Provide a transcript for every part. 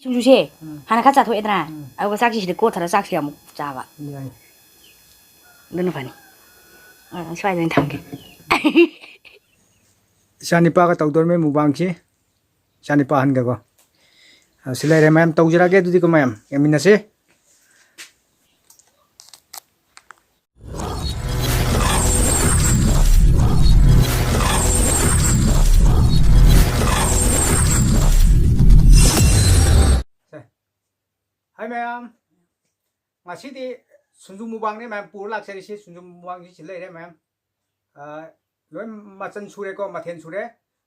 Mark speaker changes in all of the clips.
Speaker 1: ꯁꯤꯡꯖꯨꯁꯦ ꯍꯥꯟꯅ ꯈꯔ ꯆꯥꯊꯣꯛꯑꯦꯗꯅ ꯑꯗꯨꯒ ꯆꯥꯛꯁꯤ ꯁꯤꯗ ꯀꯣꯠꯊꯔ ꯆꯥꯛꯁꯤ ꯑꯃꯨꯛ ꯆꯥꯕ ꯑꯗꯨꯅ ꯐꯅꯤ ꯁ꯭ꯋꯥꯏꯗ ꯑꯣꯏꯅ ꯊꯝꯒꯦ
Speaker 2: ꯏꯆꯥꯅꯤꯄꯥꯒ ꯇꯧꯗꯣꯔꯃꯦ ꯃꯨꯛꯕꯥꯡꯁꯤ ꯏꯆꯥꯅꯤꯄꯥ ꯑꯍꯟꯒꯀꯣ ꯁꯤ ꯂꯩꯔꯦ ꯃꯌꯥꯝ ꯇꯧꯖꯔꯒꯦ ꯑꯗꯨꯗꯤꯀꯣ ꯃꯌꯥꯝ ꯌꯦꯡꯃꯤꯟꯅꯁꯤ ꯍꯥꯏ ꯃꯌꯥꯝ ꯉꯁꯤꯗꯤ ꯁꯨꯟꯖꯨ ꯃꯨꯛꯕꯥꯡꯅꯦ ꯃꯌꯥꯝ ꯄꯨꯔ ꯂꯥꯛꯆꯔꯤꯁꯤ ꯁꯨꯟꯖꯨ ꯃꯨꯛꯕꯥꯡꯁꯤ ꯁꯤ ꯂꯩꯔꯦ ꯃꯌꯥꯝ ꯂꯣꯏ ꯃꯆꯜ ꯁꯨꯔꯦꯀꯣ ꯃꯊꯦꯜ ꯁꯨꯔꯦ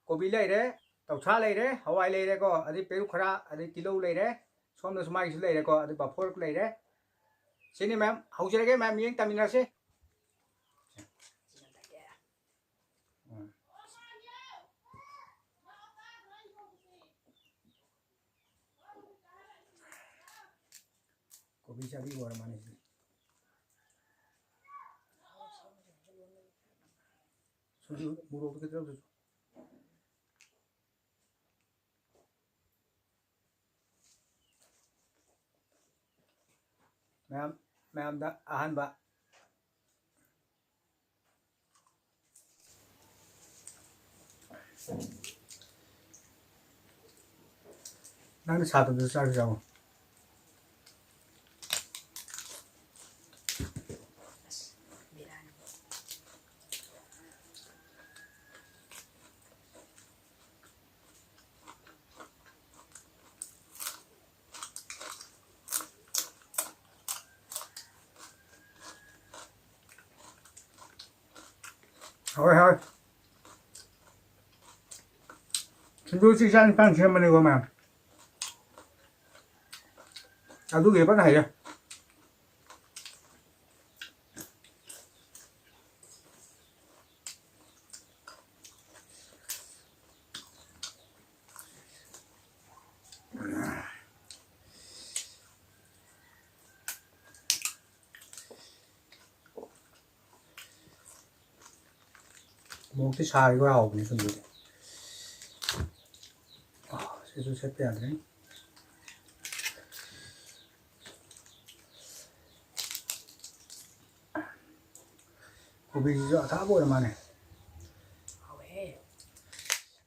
Speaker 2: ꯀꯣꯕꯤ ꯂꯩꯔꯦ ꯇꯧꯊ꯭ꯔꯥ ꯂꯩꯔꯦ ꯍꯋꯥꯏ ꯂꯩꯔꯦꯀꯣ ꯑꯗꯩ ꯄꯦꯔꯨꯛ ꯈꯔ ꯑꯗꯩ ꯇꯤꯜꯍꯧ ꯂꯩꯔꯦ ꯁꯣꯝꯗꯁꯨ ꯃꯥꯒꯤꯁꯨ ꯂꯩꯔꯦꯀꯣ ꯑꯗꯩ ꯄꯥꯐꯣꯔ ꯂꯩꯔꯦ ꯁꯤꯅꯤ ꯃꯌꯥꯝ ꯍꯧꯖꯔꯒꯦ ꯃꯌꯥꯝ ꯌꯦꯡ ꯇꯥꯃꯤꯟꯅꯔꯁꯤ ꯀꯣꯕꯤ ꯆꯥꯕꯤ ꯑꯣꯏꯔ ꯃꯥꯅꯤ ꯁꯨꯟꯖꯨ ꯃꯣꯔꯣꯛꯇꯨ ꯈꯤꯇꯪ ꯃꯌꯥꯝꯗ ꯑꯍꯥꯟꯕ ꯅꯪꯅ ꯁꯥꯇ꯭ꯔꯗꯨꯁꯨ ꯆꯥꯔꯁꯨ ꯆꯥꯎ ꯍꯣꯏ ꯍꯣꯏ ꯁꯤꯡꯖꯨꯁꯤ ꯏꯆꯥꯅꯤꯄꯥꯅ ꯁꯦꯝꯕꯅꯤꯀꯣ ꯃꯌꯥꯝ ꯑꯗꯨꯒꯤ ꯐꯖꯅ ꯍꯩꯔꯦ ꯃꯣꯔꯣꯛꯇꯤ ꯁꯥꯔꯤꯒ ꯍꯥꯎꯕꯅꯤ ꯁꯨꯟꯖꯨꯗꯤ ꯁꯤꯁꯨ ꯁꯦꯠꯄ ꯌꯥꯗ꯭ꯔꯦ ꯀꯣꯕꯤꯁꯤꯁꯨ ꯑꯊꯥꯕ ꯑꯣꯏꯔ ꯃꯥꯅꯦ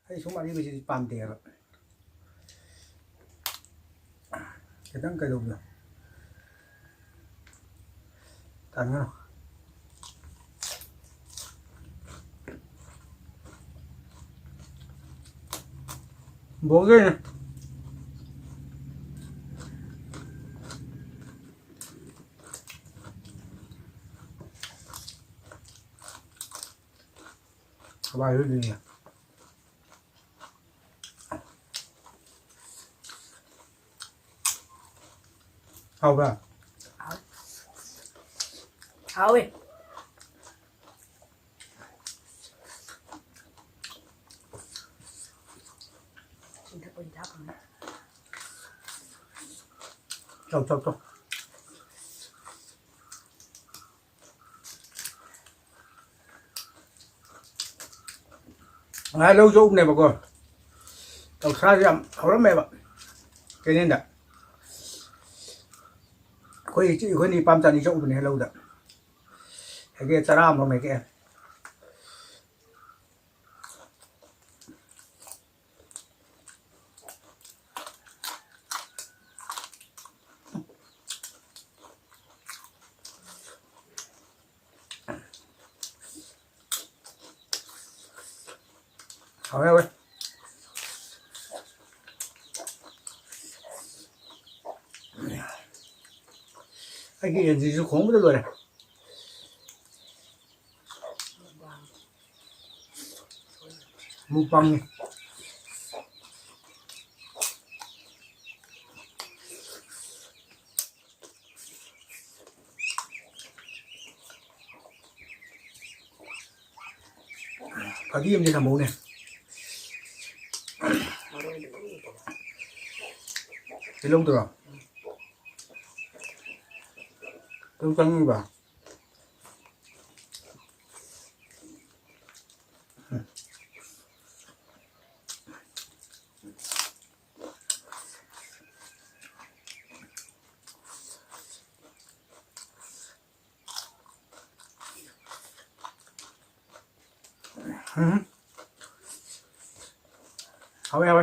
Speaker 2: ꯑꯩ ꯁꯨꯝ ꯑꯔꯤꯕꯁꯤꯗꯤ ꯄꯥꯝꯗꯦꯕ खितंग कदों तंगो बोगे हवाई हो गई है होगा
Speaker 1: आओ
Speaker 2: चल चल चल ngay lâu chỗ này mà coi tàu xa ra hầu lắm mẹ bạn cái nên đã khơi chị khơi đi pam tani chỗ này lâu đã cái kia ta làm mà mày kia thôi ơi cái gì gì cũng khốn rồi này mua băng phải cái gì làm mũ này cái lông từ tương trắng vào เอาไปแล้ว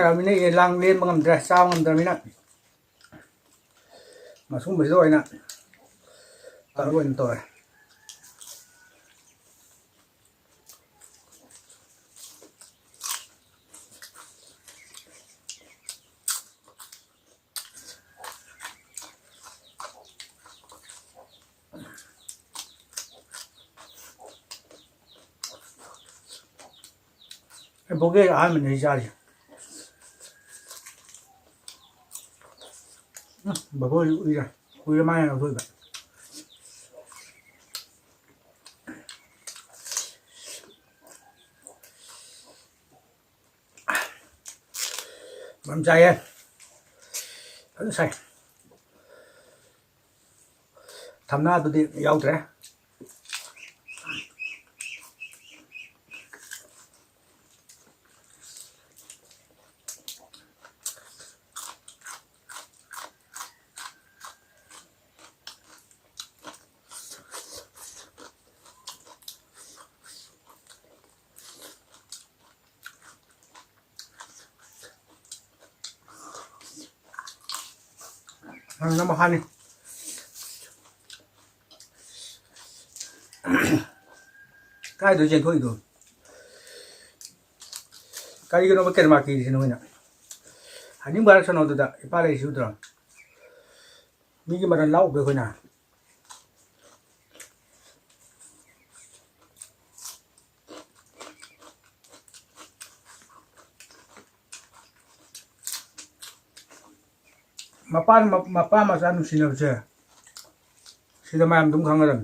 Speaker 2: เราไม่ได้ลังเรียนมันแต่เช้ามันแต่ไม่นะมาสุ่มไปด้วยนะตะลุยตัวไอ้พวกนี้อ่านมันไม่ใช่บอกว่าคุยกันคุยกันไม่เอาคุยกันมั่นใจอ่ะทั้งใส่ทำหน้าตัวดียาวแต่น้ำมันนี่ใกล้ตัวเจนคุยดูใกล้ก็น้องไปเกิดมากี่สิโน่นน่ะอันนี้บาร์สนอตัวเด็กป้าเลยชิวตัวมีกี่มาดันเล่าไปคนน่ะมาป้ามาสานสินะเจ้าสิทำไมมันตุ้มขังกัน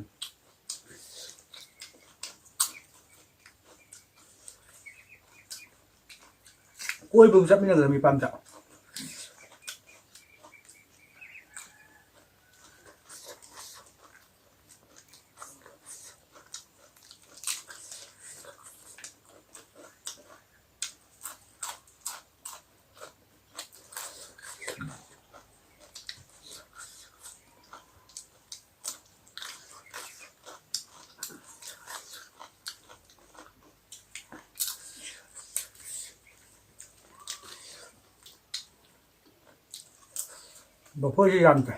Speaker 2: กล้วยบุ้มซับนี่เลยมีปั๊มจ่าบอกพ่อที่ยำจ้ะ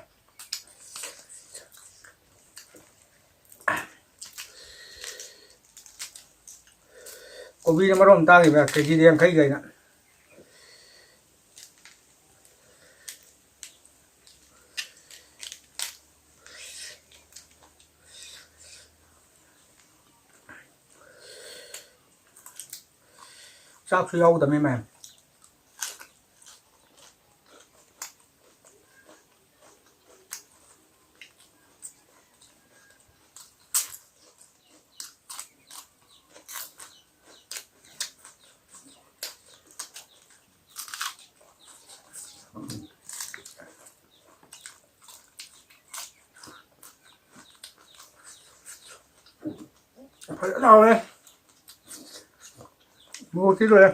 Speaker 2: ก็วิ่งมาร่วมตาเลยแบบเคยจีเดียงใครเลยนะชอบซื้อเอาแต่ไม่แม่เอาเลยมูคิดเลย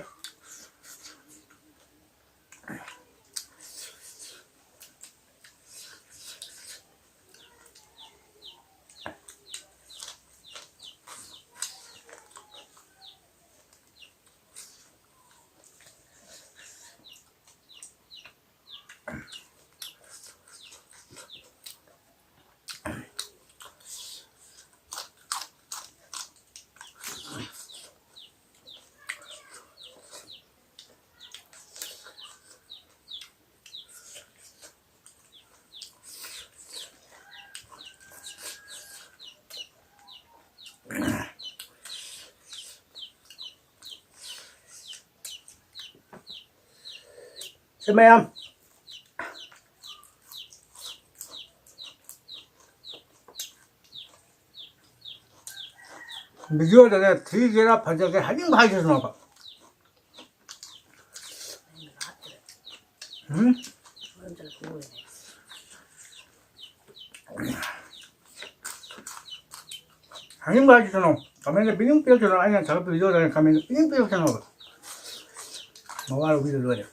Speaker 2: ใช่ไหมอ่ะไม่เยอะแต่เนี่ยที่เจอแล้วพันธุ์แค่หันยังพายจะสนุกอ่ะหันยังพายจะสนุกคำนี้เป็นยังเปรี้ยวสนุกไอ้เนี่ยชอบวิดีโอแต่คำนี้เป็นยังเปรี้ยวสนุกมาว่าเราวิดีโอเลย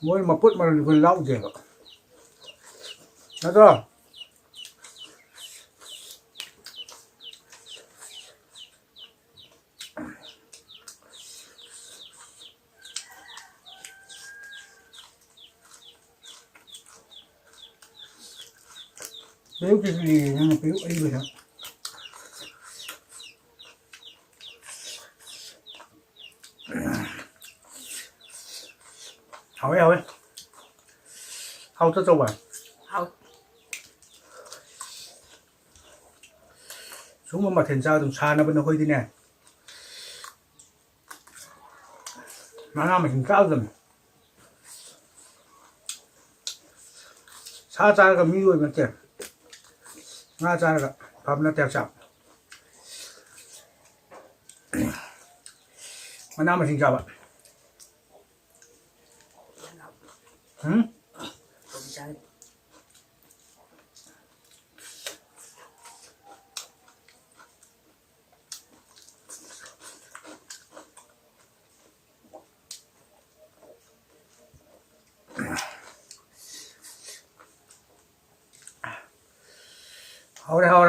Speaker 2: mỗi mà put mà người lau gì vậy đó rồi nếu cái gì nó biểu đi bây giờ hỏi hỏi hao cho bà
Speaker 1: hậu
Speaker 2: xuống mà thiền sao tầm xa nó bên nó hơi thế này mà nào mình cao dần xa ra cái mi đuôi mà tiền nga ra cái phạm nó tèo sạp mà nào mình xin chào bạn
Speaker 1: cũng chơi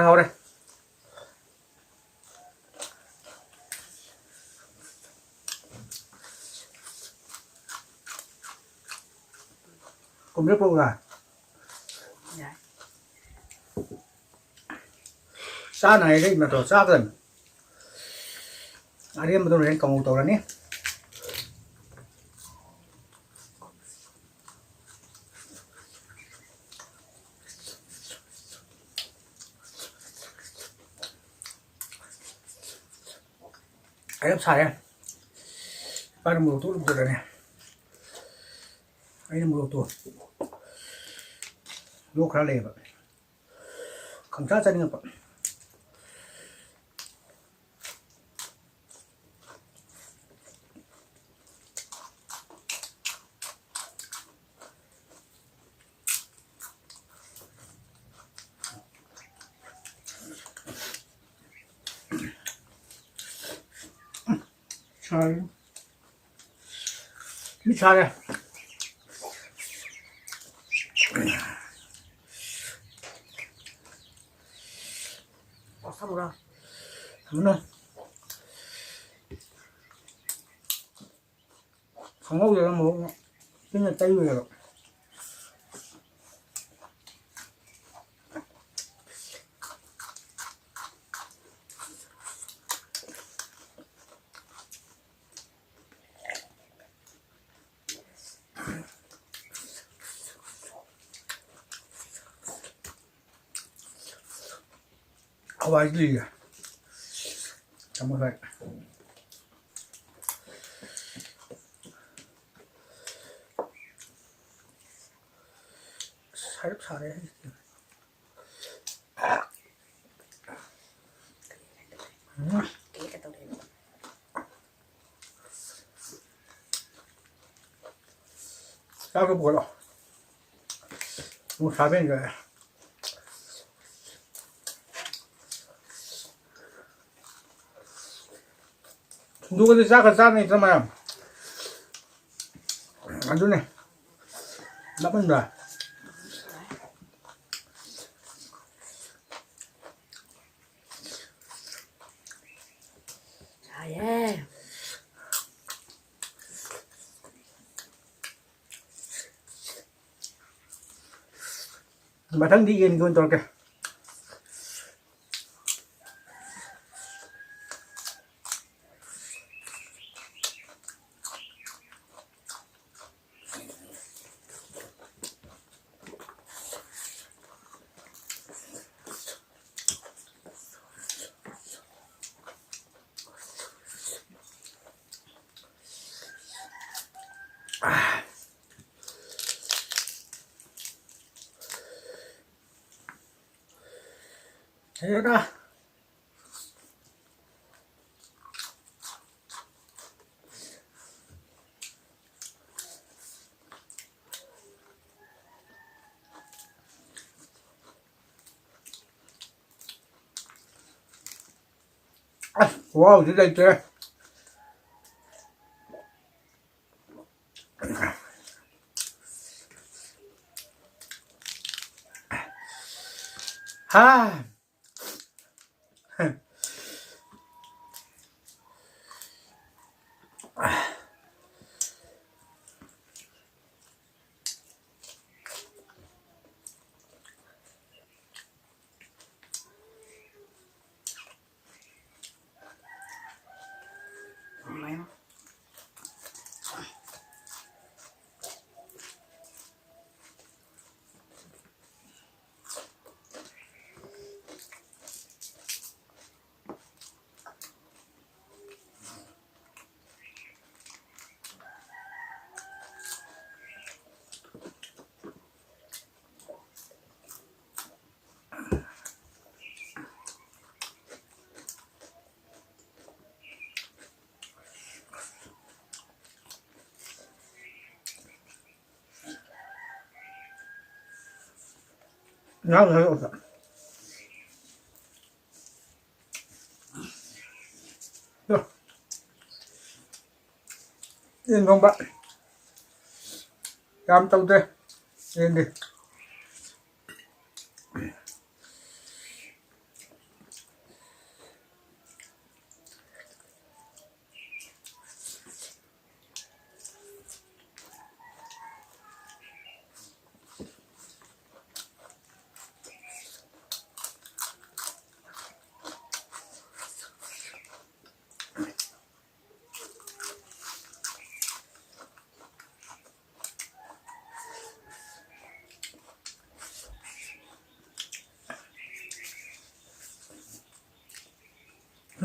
Speaker 2: hầu đây cùng nước luôn à
Speaker 1: dạ
Speaker 2: xa này đấy mà tổ xa dần anh em mà tôi đến cầu tổ là nhé em xài em ba năm một tuổi rồi này anh một tuổi lúc khá lề vậy không chắc chân vậy sai biết sai đây
Speaker 1: xong rồi
Speaker 2: đúng rồi không có gì đâu một cái này tay rồi không phải gì à cảm ơn vậy sai đất sai đấy
Speaker 1: kỹ cái tàu điện
Speaker 2: sao cái bùa đó một sai bên rồi 누가 싸가 싸네 있잖아요. 안 좋네. 나쁜 거야.
Speaker 1: 잘해
Speaker 2: Mà thằng đi yên con tôi kìa. Thế đó. Wow, dưới đây chưa? ฮ่าน้ำเลยyên không bạn cam tông tê yên đi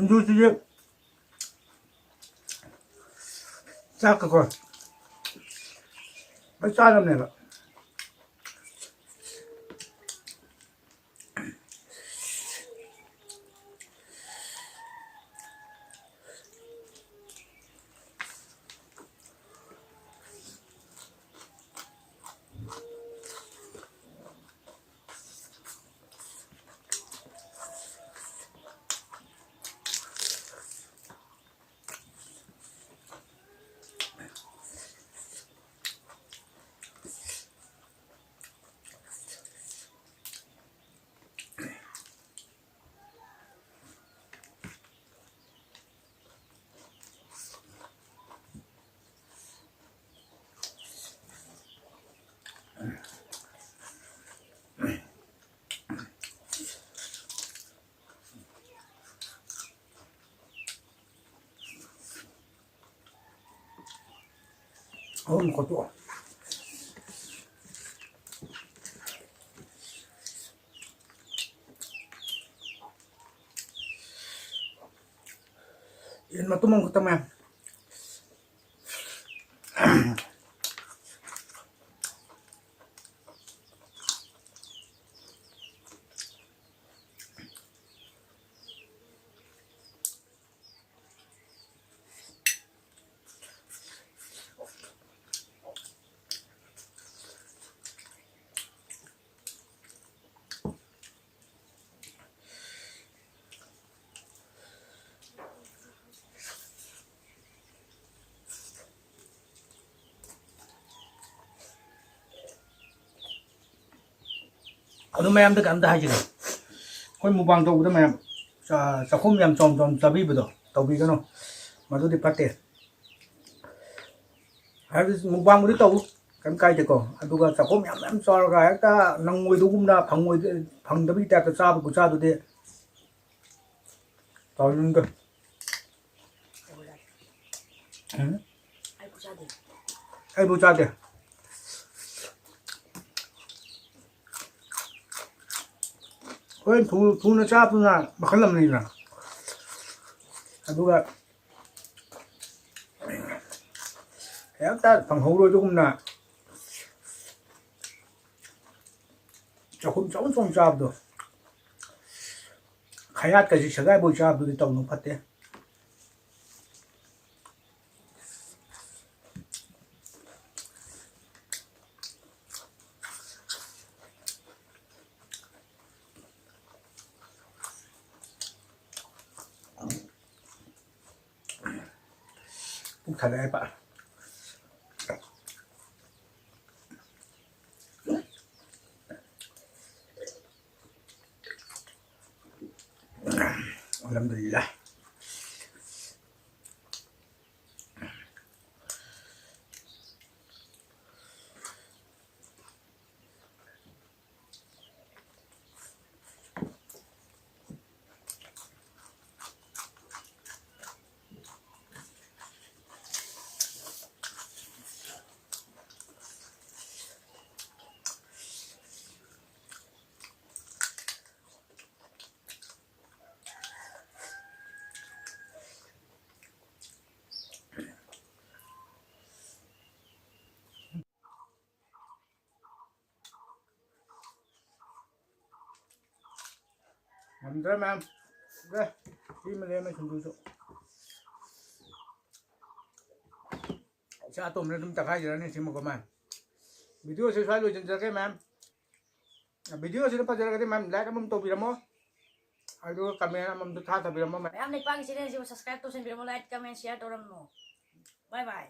Speaker 2: không vui gì chắc cả rồi mấy sai lắm này bạn ôm có chỗ yên mà tôi mong có tâm em 어느 매암도 간다 하지는 거의 무방 도구도 매암 자 홈ям 좀 잡이부도 더비가노 마도디 파테 하르스 무방 우리 또 감까이 되고 아두가 자 홈ям 썰가 했다 낭모이도 굽나 방모이 방더비 때도 잡고 잡도 돼 더는 거 응? 아이 보자대 왜 돈을 잡으나 막 하려면 누가 약간 방송으로 조금 잡도 가야까지 제가 뭐 잡도 또 높았대 꼭 잘해봐 Alhamdulillah. Làm thế mà em. Đây, đi mà lên mà chúng tôi. Sa tôm lên chúng ta khai ra này xem một cái mà. Video sẽ xoay lùi chân cái mà em. Video sẽ pas jalan mà em like em tôm video mo. Aduh kamera em tha tha video mo.
Speaker 1: May am nagpang sila si subscribe to sa video mo, like, comment, share to ram mo. Bye bye.